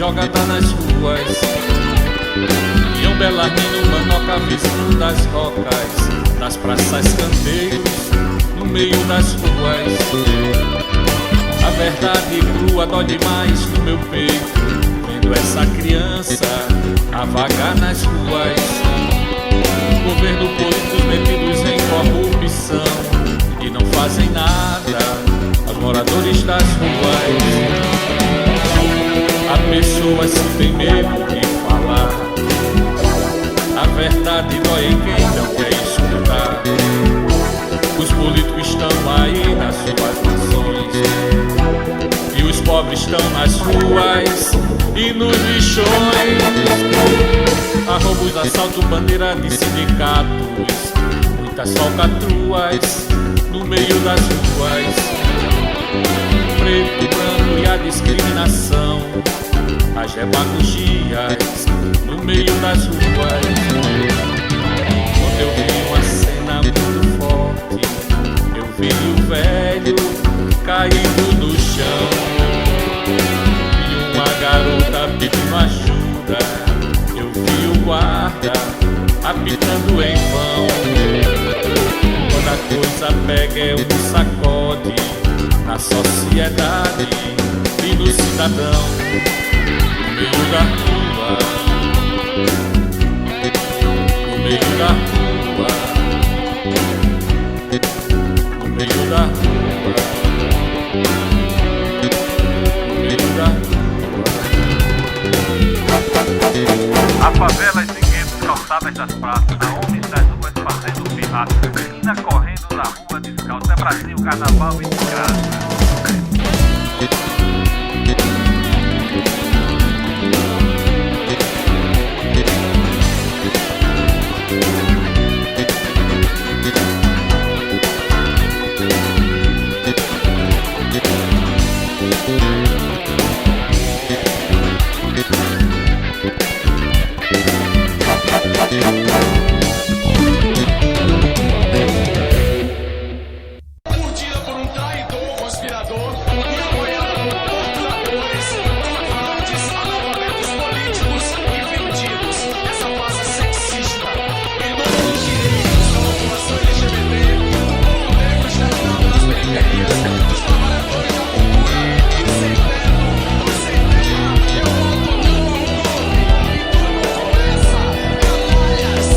jogada nas ruas. E um belarmino manoca vizinho das rocas, nas praças, canteiros, no meio das ruas. A verdade crua dói demais no meu peito, vendo essa criança a vagar nas ruas. Governo políticos metidos em corrupção e não fazem nada aos moradores das ruas. Há pessoas que têm medo de falar, a verdade dói em quem não quer escutar. Os políticos estão aí nas suas nações e os pobres estão nas ruas e nos lixões. Há roubos, assalto, bandeira de sindicatos, muitas falcatruas no meio das ruas. Preto, branco e a discriminação, as demagogias no meio das ruas. Quando eu vi uma cena muito forte, eu vi o velho caído no chão e uma garota pedindo ajuda. Eu vi o guarda apitando em vão. Quando a coisa pega é um sacode na sociedade e no cidadão, no meio da rua, no meio da rua, no meio da rua, no meio da rua. A favelas e guetos, calçadas das praças, homens das ruas fazendo pirraça, menina correndo na rua descalça, é Brasil, carnaval e desgraça. Curtida por um traidor, conspirador, e apoiada por torturadores, trafantes, analfabetos políticos e vendidos. Essa massa sexista, em nome dos direitos da população LGBT, do povo negro exterminado nas periferias, dos trabalhadores da cultura e os sem teto, os sem terra. Eu volto no começa, canalhas.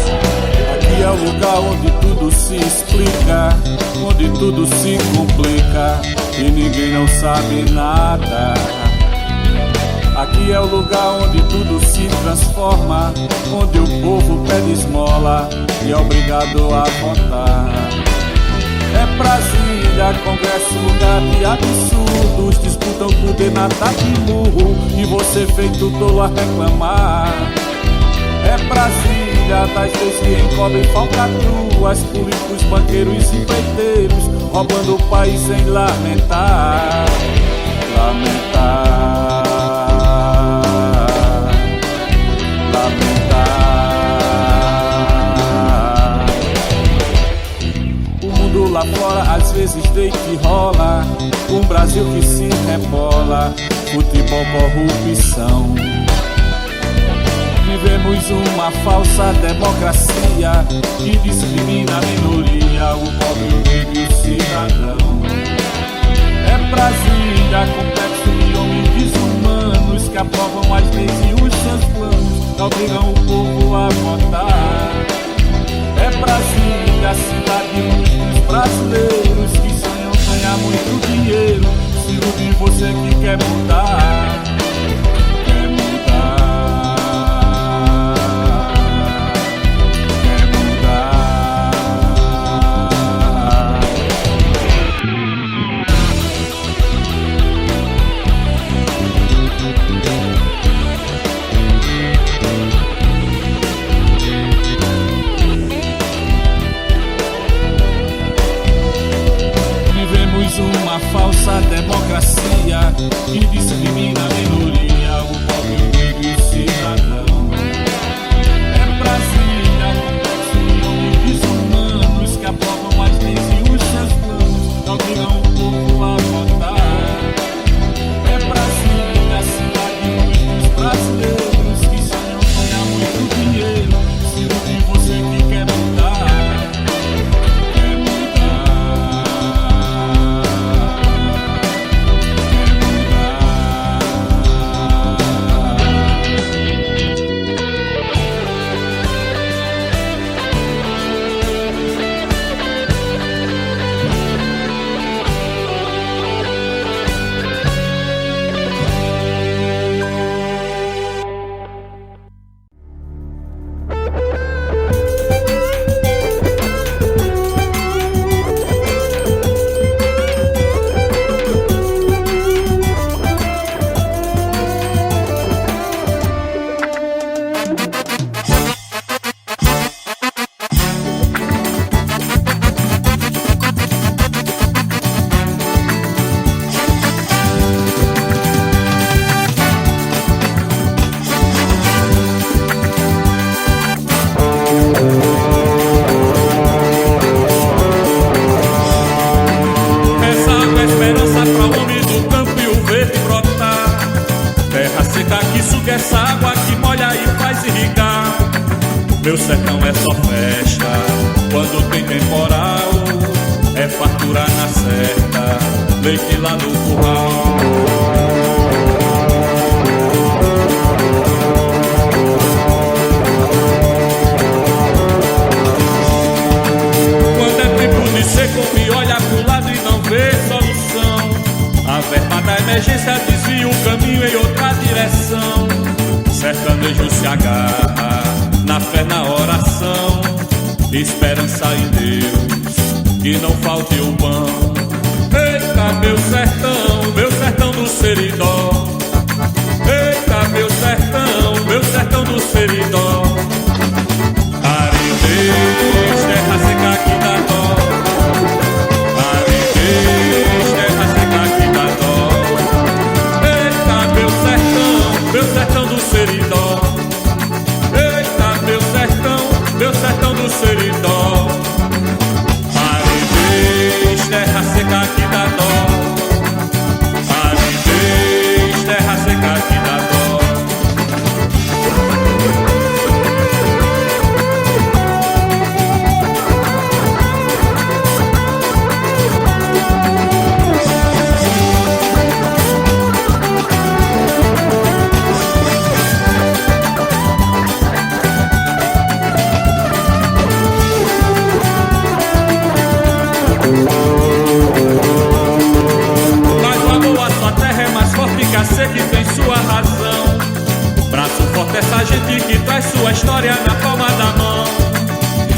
Aqui é o lugar onde tudo se explica, onde tudo se complica e ninguém não sabe nada. Aqui é o lugar onde tudo se transforma, onde o povo pede esmola e é obrigado a votar. É Brasília, Congresso, lugar de absurdos, disputam poder na taça de murro e você feito tolo a reclamar. É Brasília, das leis que encobrem falcatruas, políticos, banqueiros e empreiteiros, roubando o país sem lamentar. Lamentar, lamentar. O mundo lá fora às vezes deita e rola, um Brasil que se rebola, futebol, corrupção. Vivemos uma falsa democracia que discrimina a minoria, o pobre, o negro e o cidadão. É Brasília, complexo de homens desumanos que aprovam as leis e os seus planos, que obrigam o povo a votar. É Brasília, a cidade de muitos brasileiros que sonham ganhar muito dinheiro, se iludem você que quer mudar. Uma falsa democracia que discrimina a minoria. ligar. Meu sertão é só festa, quando tem temporal, é fartura na certa, leite lá no curral. Quando é tempo de seco, me olha pro lado e não vê solução. A verba da emergência desvia o caminho em outra direção. Sertanejo se agarra na fé, na oração, esperança em Deus, que não falte o pão. Eita, meu sertão do Seridó. Eita, meu sertão do Seridó. Aridez, terra seca que dá dó. Aridez, terra seca que dá dó. Eita, meu sertão do Seridó. Eita, meu sertão do Seridó. Aridez, terra seca que dá dó. Aridez, terra seca que dá dó. Que tem sua razão. Braço forte essa gente que traz sua história na palma da mão.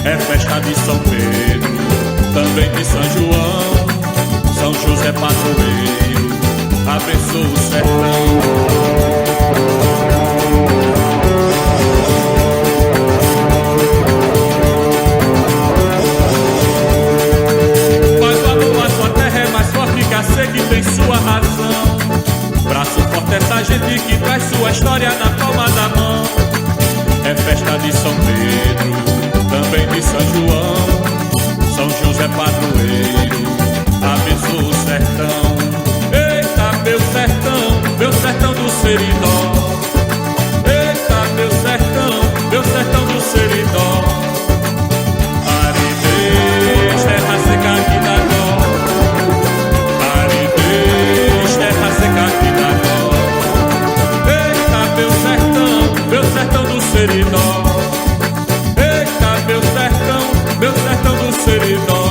É festa de São Pedro, também de São João. São José padroeiro, abençoa o sertão. Mas o amor à sua terra é mais forte que a sede que tem sua razão. Braço forte essa gente que traz sua história na palma da mão. É festa de São Pedro, também de São João. São José padroeiro, abençoa o sertão. Eita, meu sertão do Seridó. Eita, meu sertão do Seridó. Aridez, terra seca que dá dó. Aridez, terra seca que dá dó. Eita, meu sertão do Seridó. Eita, meu sertão do Seridó.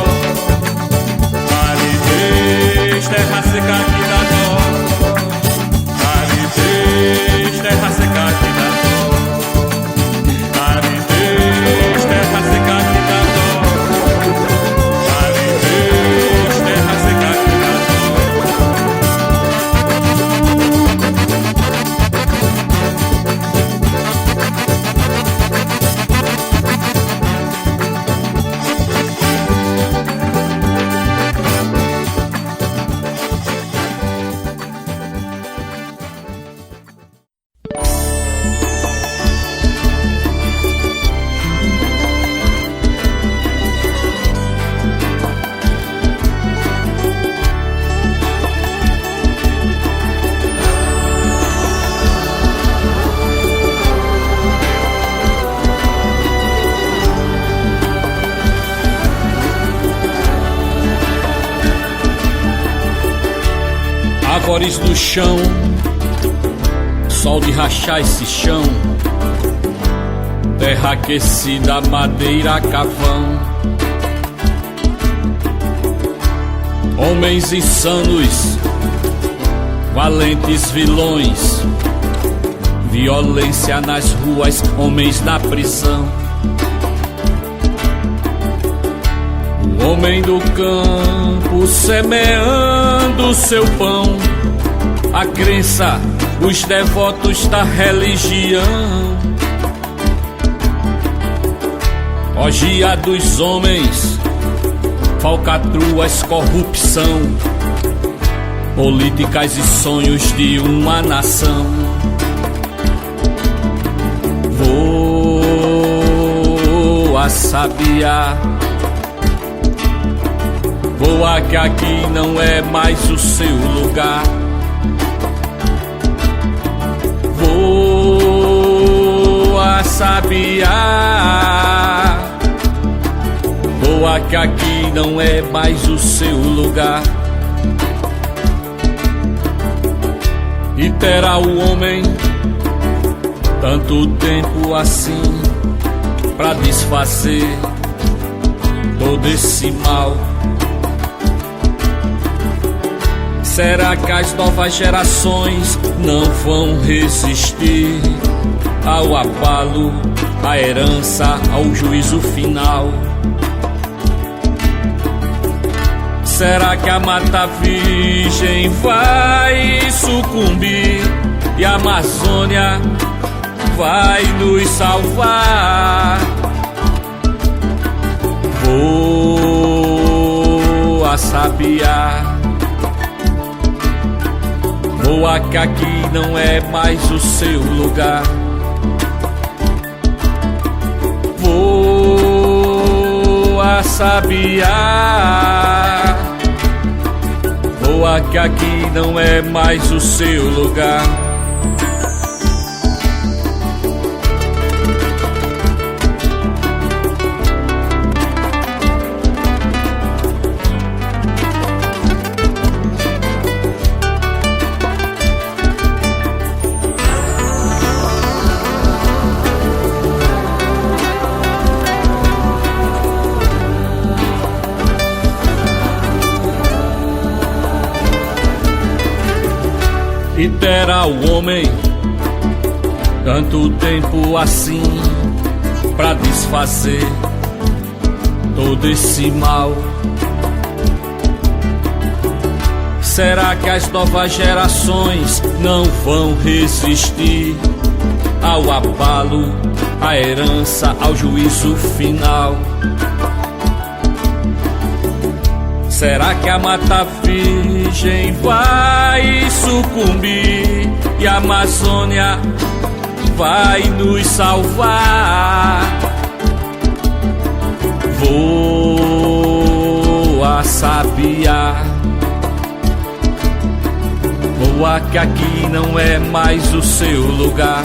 Aridez, terra seca que dá dó. Aridez, terra seca que dá dó. Aridez, terra seca que dá dó. Aridez, terra seca que dá árvores do chão, sol de rachar esse chão, terra aquecida, madeira, cavão. Homens insanos, valentes vilões, violência nas ruas, homens na prisão. O homem do campo semeando seu pão, a crença, os devotos da religião. Orgia dos homens, falcatruas, corrupção, políticas e sonhos de uma nação. Voa, sabiá, voa que aqui não é mais o seu lugar. Voa, Voa, sabiá, voa que aqui não é mais o seu lugar. E terá o homem tanto tempo assim pra desfazer todo esse mal? Será que as novas gerações não vão resistir ao abalo, à herança, ao juízo final? Será que a Mata Virgem vai sucumbir e a Amazônia vai nos salvar? Voa, sabiá, voa que aqui não é mais o seu lugar. Voa, sabiá, voa que aqui não é mais o seu lugar. E terá o homem tanto tempo assim pra desfazer todo esse mal? Será que as novas gerações não vão resistir ao abalo, à herança, ao juízo final? Será que a Mata Virgem vai sucumbir e a Amazônia vai nos salvar? Voa, sabiá, voa que aqui não é mais o seu lugar.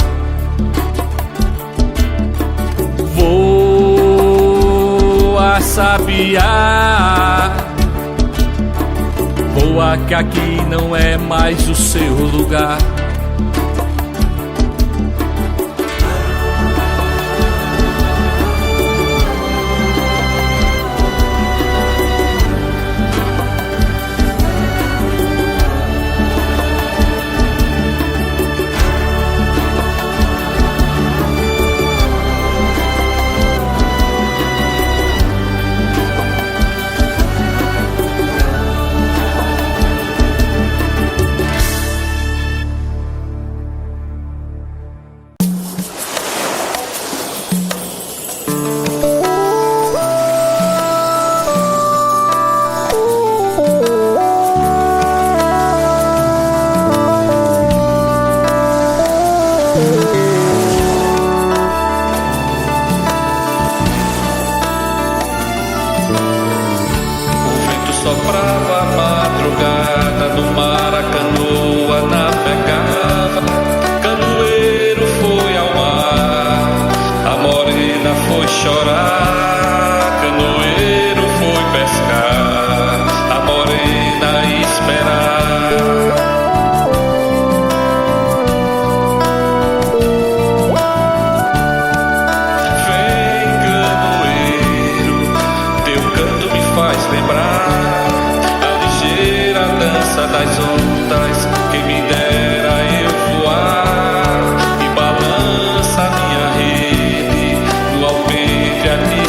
Voa, sabiá, voa que aqui não é mais o seu lugar. Soprava a madrugada, no mar a canoa navegava. Canoeiro foi ao mar, a morena foi chorar. Canoeiro foi pescar, a morena esperar. Vem, canoeiro, teu canto me faz lembrar das ondas, quem me dera eu voar. E balança minha rede no alpendre a te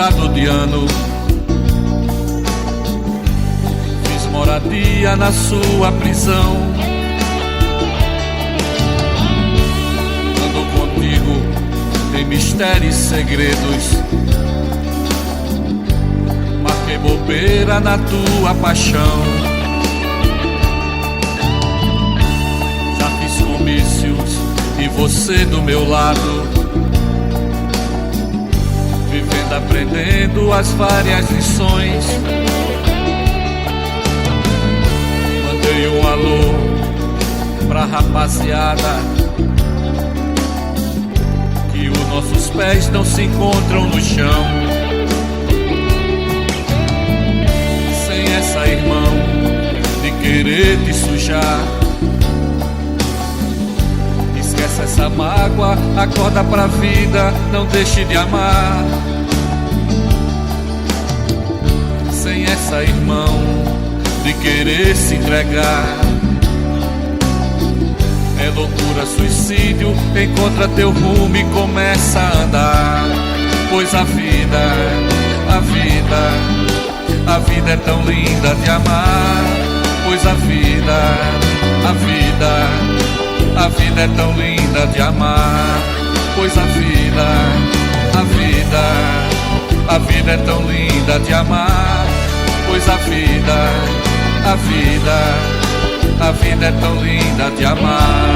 virado de ano, fiz moradia na sua prisão. Ando contigo em mistérios e segredos, marquei bobeira na tua paixão. Já fiz comícios e você do meu lado, vivendo, aprendendo as várias lições. Mandei um alô pra rapaziada, que os nossos pés não se encontram no chão. Sem essa, irmão, de querer te sujar, esquece essa mágoa, acorda pra vida, não deixe de amar. Sem essa, irmão, de querer se entregar, é loucura, suicídio, encontra teu rumo e começa a andar. Pois a vida é tão linda de amar. Pois a vida é tão linda de amar. Pois a vida é tão linda de amar. Pois a vida é tão linda de amar.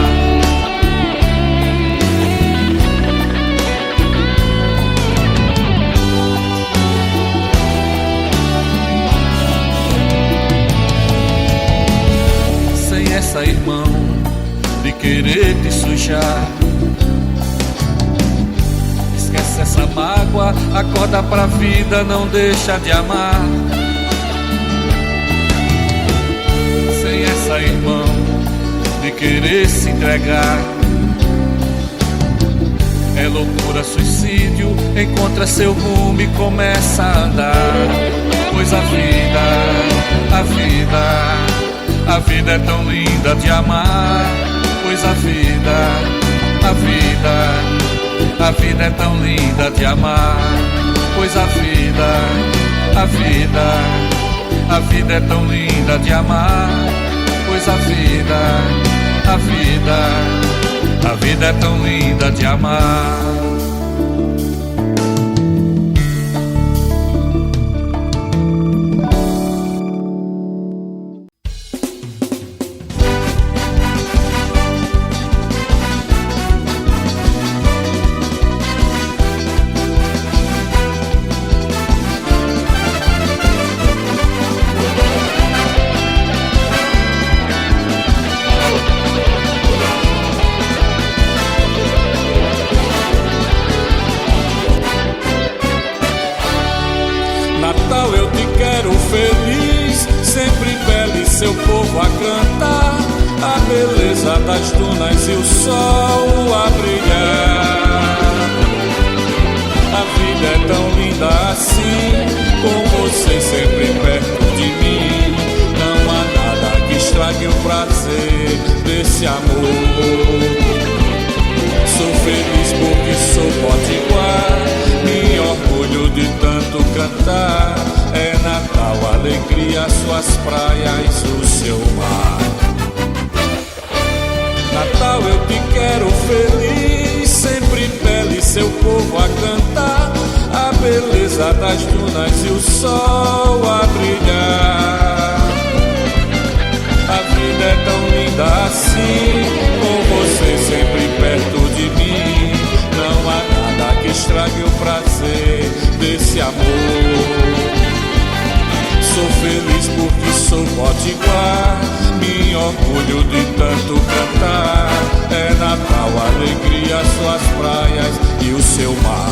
Sem essa, irmão, de querer te sujar, esquece essa mágoa, acorda pra vida, não deixa de amar. Sem essa, irmão, de querer se entregar, é loucura, suicídio, encontra seu rumo e começa a andar. Pois a vida é tão linda de amar. Pois a vida é tão linda de amar. Pois a vida é tão linda de amar. Pois a vida é tão linda de amar. Natal, eu te quero feliz, sempre belo e seu povo a cantar, a beleza das dunas e o sol a brilhar. A vida é tão linda assim, com você sempre perto de mim. Não há nada que estrague o prazer desse amor. Sou feliz porque sou potiguar, me orgulho de tanto cantar. É Natal, alegria, suas praias, o seu mar. Natal, eu te quero feliz, sempre belo e seu povo a cantar, a beleza das dunas e o sol a brilhar. A vida é tão linda assim, com você sempre perto de mim. Não há nada que estrague o prazer desse amor. Sou feliz porque sou potiguar, me orgulho de tanto cantar. É Natal, alegria, suas praias e o seu mar.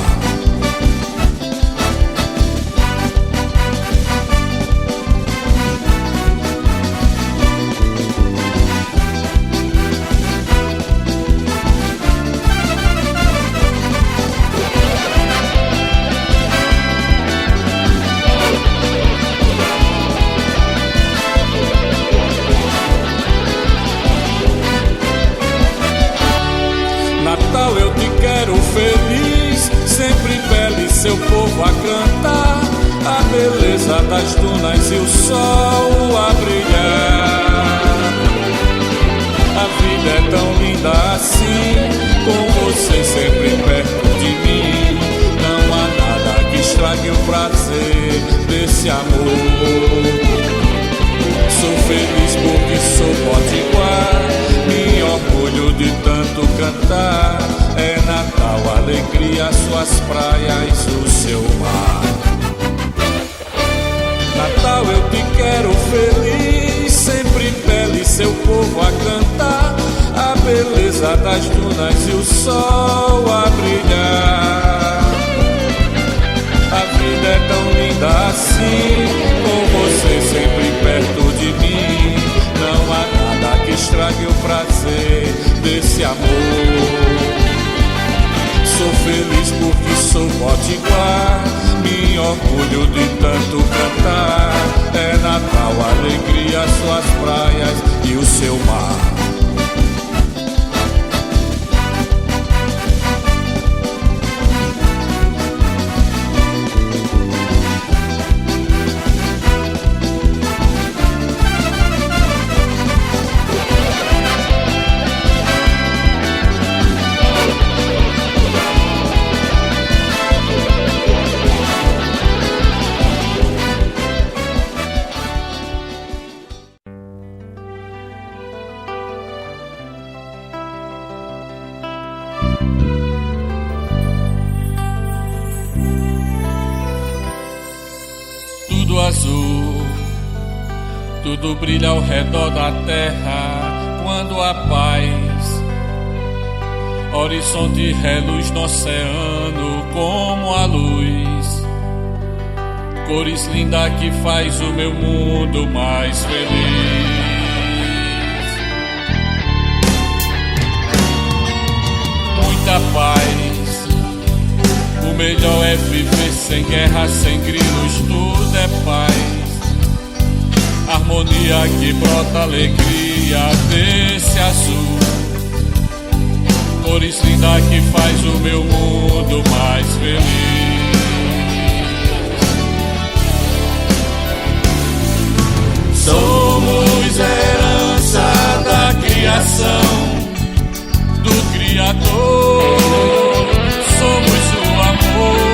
Natal, eu te quero feliz, sempre das dunas e o sol a brilhar. A vida é tão linda assim, com você sempre perto de mim. Não há nada que estrague o prazer desse amor. Sou feliz porque sou potiguar, me orgulho de tanto cantar. É Natal, alegria, suas praias, o seu mar. Natal, eu te quero feliz, sempre feliz, seu povo a cantar. A beleza das dunas e o sol a brilhar. A vida é tão linda assim, com você sempre perto de mim. Não há nada que estrague o prazer desse amor. Sou feliz porque sou potiguar, me orgulho de tanto cantar. É Natal, alegria, suas praias e o seu mar. Tudo azul, tudo brilha ao redor da terra quando a paz. Horizonte reluz no oceano como a luz. Cores lindas que faz o meu mundo mais feliz. Muita paz, o melhor é viver sem guerra, sem grilos, tudo é paz. Harmonia que brota alegria desse azul. Cores lindas que faz o meu mundo mais feliz. Somos herança da criação do Criador. Somos o amor.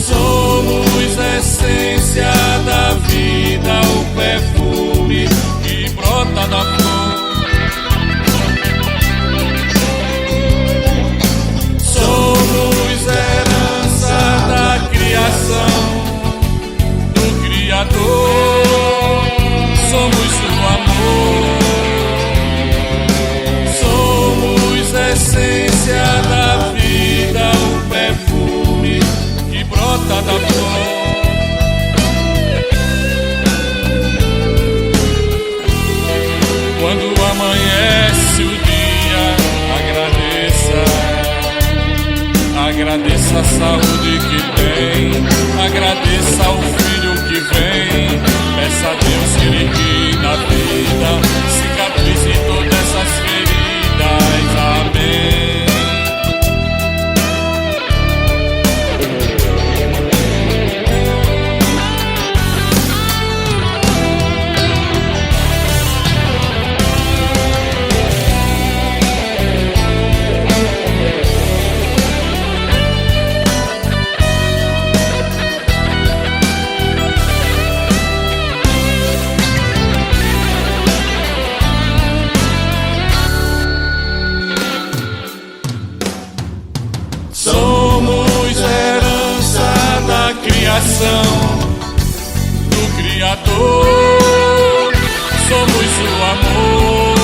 Somos essência da vida, o perfume que brota da flor. Somos herança da criação do Criador. Somos o amor. Somos essência da vida, o perfume que brota da flor. Quando amanhece o dia, agradeça a saúde que tem, agradeça ao filho que vem. Peça a Deus que lhe guie na vida, cicatrize todas essas feridas. Amém. Do Criador, somos o amor,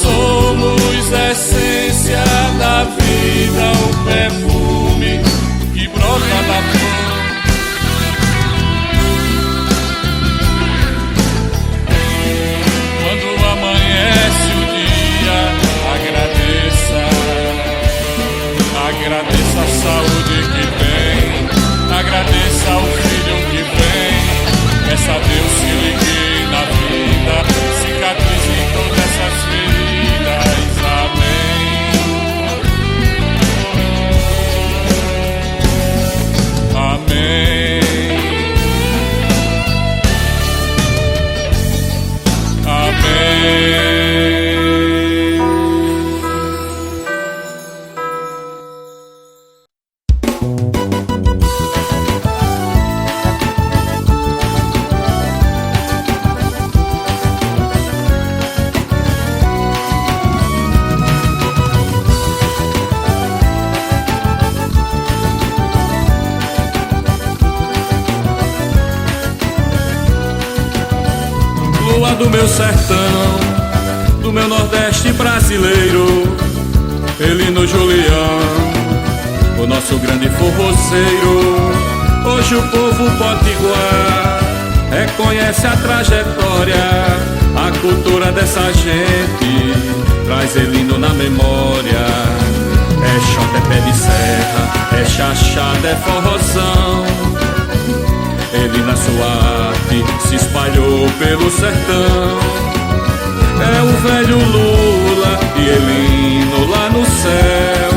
somos a essência da vida, o perfume que brota da flor. Quando amanhece o dia, agradeça a saúde que tem, agradeça ao filho que vem. Peça a Deus que lhe guie na vida, cicatrize todas essas feridas. Amém. Amém. Cantou a do meu sertão, do meu Nordeste brasileiro, Elino Julião, o nosso grande forrozeiro. Hoje o povo potiguar reconhece a trajetória, a cultura dessa gente, traz Elino na memória. É xota, é pé de serra, é chachada, é forrozão. Ele na sua arte se espalhou pelo sertão. É o velho Lula e Elino lá no céu,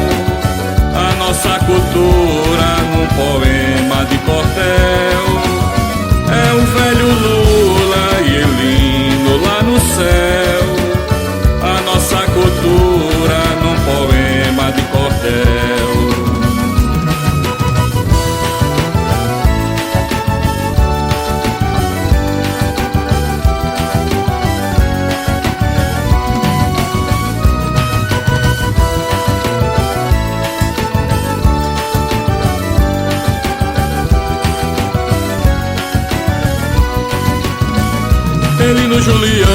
a nossa cultura num poema de cordel. É o velho Lula e Elino lá no céu, a nossa cultura num poema de cordel. Elino Julião,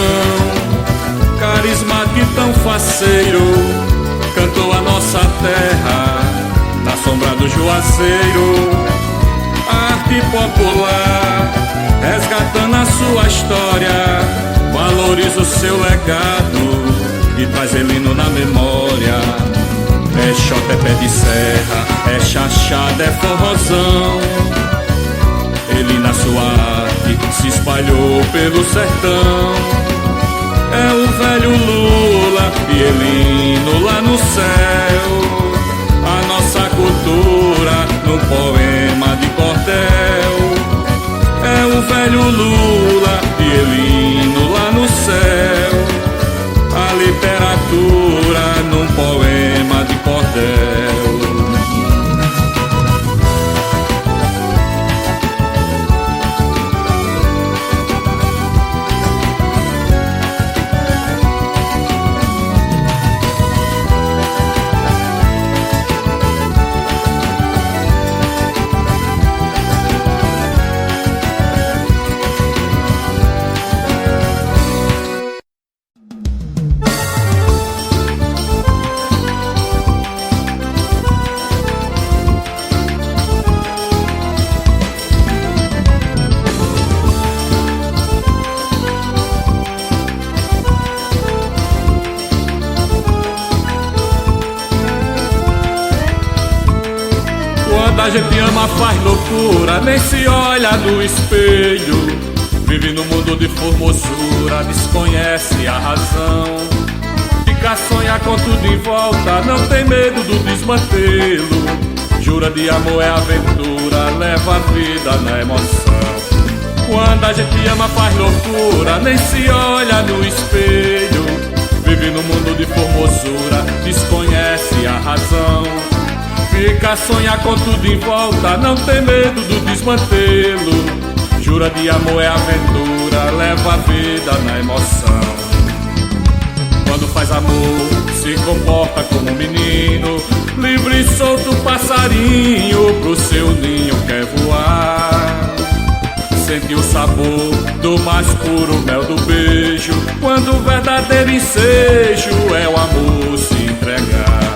carismático e tão faceiro, cantou a nossa terra na sombra do Juazeiro. Arte popular, resgatando a sua história, valoriza o seu legado e traz Elino na memória. É xota, é pé de serra, é chachada, é forrozão. Ele na sua arte se espalhou pelo sertão. É o velho Lula e Elino lá no céu, a nossa cultura num poema de cordel. É o velho Lula e Elino lá no céu, a literatura num poema de cordel. A gente ama, faz loucura, nem se olha no espelho. Vive no mundo de formosura, desconhece a razão. Fica a sonhar com tudo em volta, não tem medo do desmantelo. Jura de amor é aventura, leva a vida na emoção. Quando a gente ama, faz loucura, nem se olha no espelho. Vive no mundo de formosura, desconhece a razão. Fica a sonhar com tudo em volta, não tem medo do desmantelo. Jura de amor é aventura, leva a vida na emoção. Quando faz amor, se comporta como um menino, livre e solto passarinho, pro seu ninho quer voar. Sente o sabor do mais puro mel do beijo, quando o verdadeiro ensejo é o amor se entregar.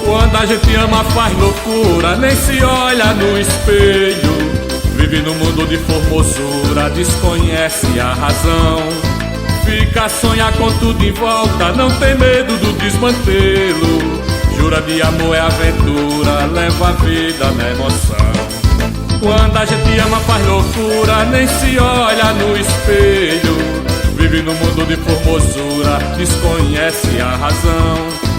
Quando a gente ama, faz loucura, nem se olha no espelho. Vive no mundo de formosura, desconhece a razão. Fica a sonhar com tudo em volta, não tem medo do desmantelo. Jura de amor é aventura, leva a vida na emoção. Quando a gente ama, faz loucura, nem se olha no espelho. Vive no mundo de formosura, desconhece a razão.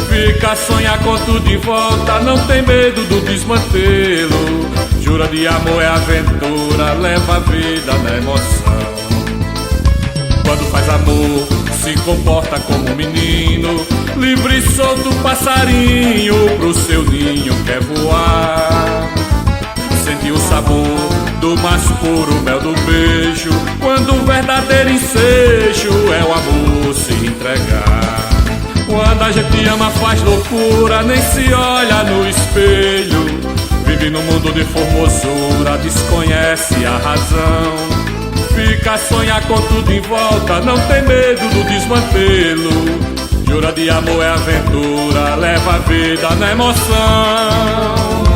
Fica a sonhar com tudo em volta, não tem medo do desmantelo. Jura de amor é aventura, leva a vida na emoção. Quando faz amor, se comporta como um menino, livre e solto passarinho, pro seu ninho quer voar. Sente o sabor do mais puro mel do beijo, quando o verdadeiro ensejo é o amor se entregar. Quando a gente ama faz loucura, nem se olha no espelho, vive no mundo de formosura, desconhece a razão. Fica a sonhar com tudo em volta, não tem medo do desmantelo. Jura de amor é aventura, leva a vida na emoção.